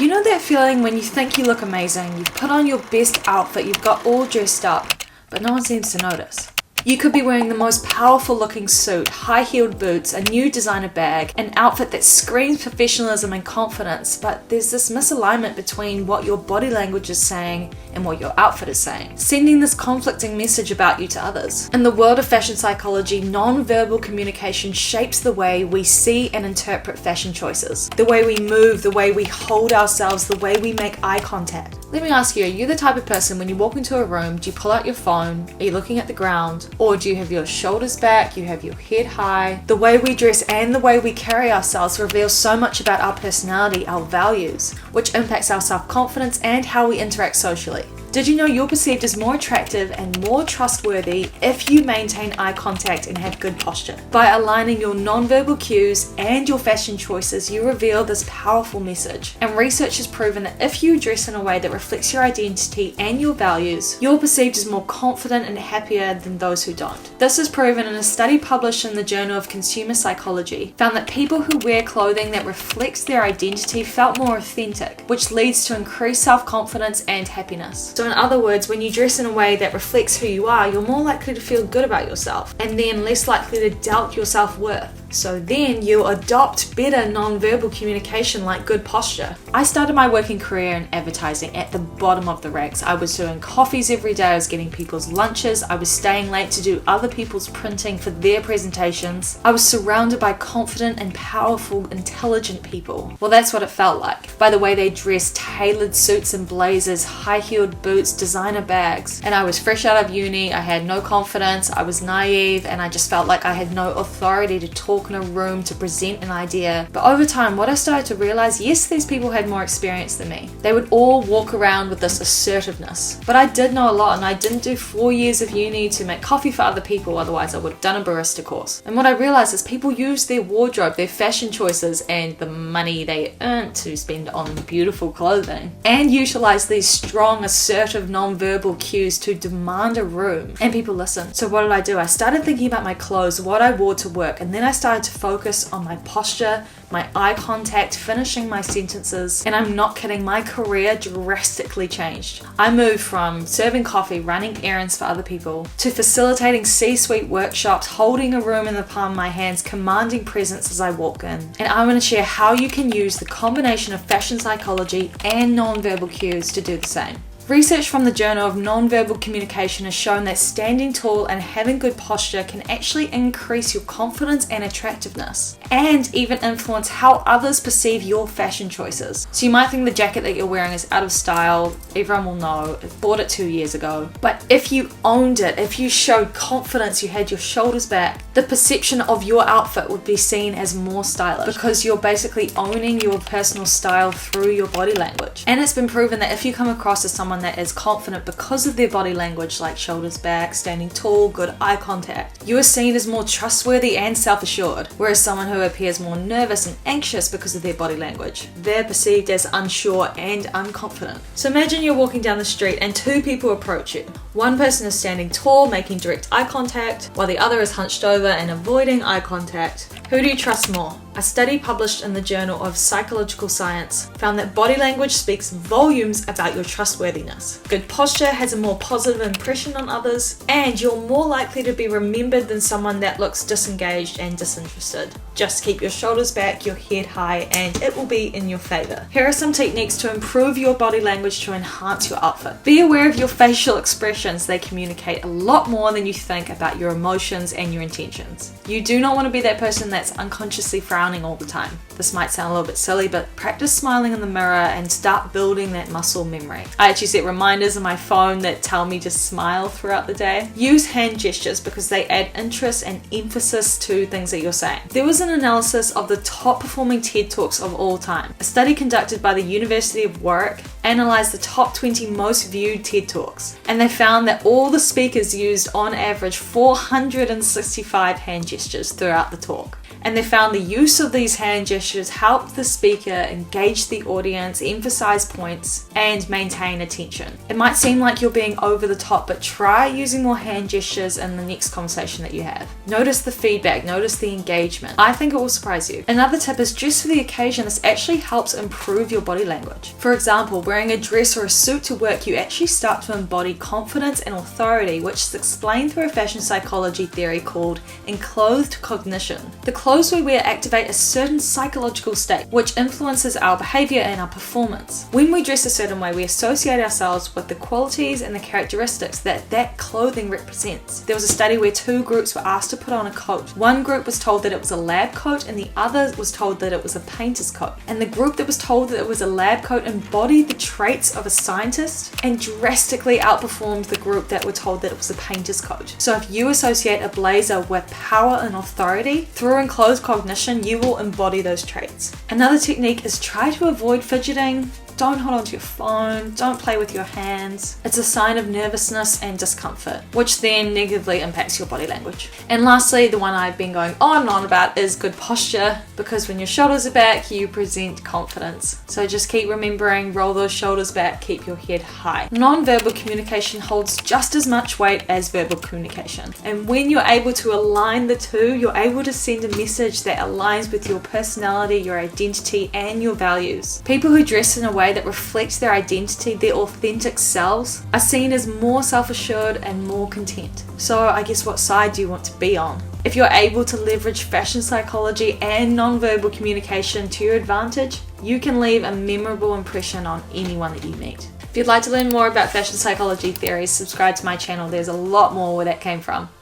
You know that feeling when you think you look amazing, you've put on your best outfit, you've got all dressed up, but no one seems to notice? You could be wearing the most powerful looking suit, high-heeled boots, a new designer bag, an outfit that screams professionalism and confidence, but there's this misalignment between what your body language is saying and what your outfit is saying, sending this conflicting message about you to others. In the world of fashion psychology, non-verbal communication shapes the way we see and interpret fashion choices, the way we move, the way we hold ourselves, the way we make eye contact. Let me ask you, are you the type of person when you walk into a room, do you pull out your phone, are you looking at the ground, or do you have your shoulders back, you have your head high? The way we dress and the way we carry ourselves reveals so much about our personality, our values, which impacts our self-confidence and how we interact socially. Did you know you're perceived as more attractive and more trustworthy if you maintain eye contact and have good posture? By aligning your non-verbal cues and your fashion choices, you reveal this powerful message. And research has proven that if you dress in a way that reflects your identity and your values, you're perceived as more confident and happier than those who don't. This is proven in a study published in the Journal of Consumer Psychology, found that people who wear clothing that reflects their identity felt more authentic, which leads to increased self-confidence and happiness. So in other words, when you dress in a way that reflects who you are, you're more likely to feel good about yourself and then less likely to doubt your self-worth. So then you adopt better non-verbal communication like good posture. I started my working career in advertising at the bottom of the ranks. I was doing coffees every day, I was getting people's lunches, I was staying late to do other people's printing for their presentations. I was surrounded by confident and powerful, intelligent people. Well, that's what it felt like. By the way they dressed, tailored suits and blazers, high-heeled boots, designer bags. And I was fresh out of uni, I had no confidence, I was naive, and I just felt like I had no authority to talk in a room to present an idea. But over time, what I started to realize, yes, these people had more experience than me. They would all walk around with this assertiveness. But I did know a lot, and I didn't do 4 years of uni to make coffee for other people, otherwise I would have done a barista course. And what I realized is people use their wardrobe, their fashion choices, and the money they earned to spend on beautiful clothing, and utilize these strong, assertive, non-verbal cues to demand a room. And people listen. So what did I do? I started thinking about my clothes, what I wore to work, and then I started to focus on my posture, my eye contact, finishing my sentences, and I'm not kidding, my career drastically changed. I moved from serving coffee, running errands for other people, to facilitating C-suite workshops, holding a room in the palm of my hands, commanding presence as I walk in. And I want to share how you can use the combination of fashion psychology and non-verbal cues to do the same. Research from the Journal of Nonverbal Communication has shown that standing tall and having good posture can actually increase your confidence and attractiveness, and even influence how others perceive your fashion choices. So you might think the jacket that you're wearing is out of style, everyone will know, I bought it 2 years ago. But if you owned it, if you showed confidence, you had your shoulders back, the perception of your outfit would be seen as more stylish, because you're basically owning your personal style through your body language. And it's been proven that if you come across as someone that is confident because of their body language, like shoulders back, standing tall, good eye contact, you are seen as more trustworthy and self-assured. Whereas someone who appears more nervous and anxious because of their body language, they're perceived as unsure and unconfident. So imagine you're walking down the street and two people approach you. One person is standing tall, making direct eye contact, while the other is hunched over and avoiding eye contact. Who do you trust more? A study published in the Journal of Psychological Science found that body language speaks volumes about your trustworthiness. Good posture has a more positive impression on others, and you're more likely to be remembered than someone that looks disengaged and disinterested. Just keep your shoulders back, your head high, and it will be in your favor. Here are some techniques to improve your body language to enhance your outfit. Be aware of your facial expressions. They communicate a lot more than you think about your emotions and your intentions. You do not want to be that person that's unconsciously frowning all the time. This might sound a little bit silly, but practice smiling in the mirror and start building that muscle memory. I actually set reminders on my phone that tell me to smile throughout the day. Use hand gestures because they add interest and emphasis to things that you're saying. There was an analysis of the top performing TED Talks of all time. A study conducted by the University of Warwick analyzed the top 20 most viewed TED Talks, and they found that all the speakers used on average 465 hand gestures throughout the talk. And they found the use of these hand gestures helped the speaker engage the audience, emphasize points, and maintain attention. It might seem like you're being over the top, but try using more hand gestures in the next conversation that you have. Notice the feedback, notice the engagement. I think it will surprise you. Another tip is dress for the occasion. This actually helps improve your body language. For example, wearing a dress or a suit to work, you actually start to embody confidence and authority, which is explained through a fashion psychology theory called enclothed cognition. The clothes we wear activate a certain psychological state, which influences our behavior and our performance. When we dress a certain way, we associate ourselves with the qualities and the characteristics that clothing represents. There was a study where two groups were asked to put on a coat. One group was told that it was a lab coat and the other was told that it was a painter's coat. And the group that was told that it was a lab coat embodied the traits of a scientist and drastically outperformed the group that were told that it was a painter's coat. So if you associate a blazer with power and authority, through enclosed cognition, you will embody those traits. Another technique is try to avoid fidgeting. Don't hold on to your phone, don't play with your hands. It's a sign of nervousness and discomfort, which then negatively impacts your body language. And lastly, the one I've been going on and on about is good posture, because when your shoulders are back, you present confidence. So just keep remembering, roll those shoulders back, keep your head high. Non-verbal communication holds just as much weight as verbal communication. And when you're able to align the two, you're able to send a message that aligns with your personality, your identity, and your values. People who dress in a way that reflects their identity, their authentic selves, are seen as more self-assured and more content. So I guess what side do you want to be on? If you're able to leverage fashion psychology and non-verbal communication to your advantage, you can leave a memorable impression on anyone that you meet. If you'd like to learn more about fashion psychology theories, subscribe to my channel. There's a lot more where that came from.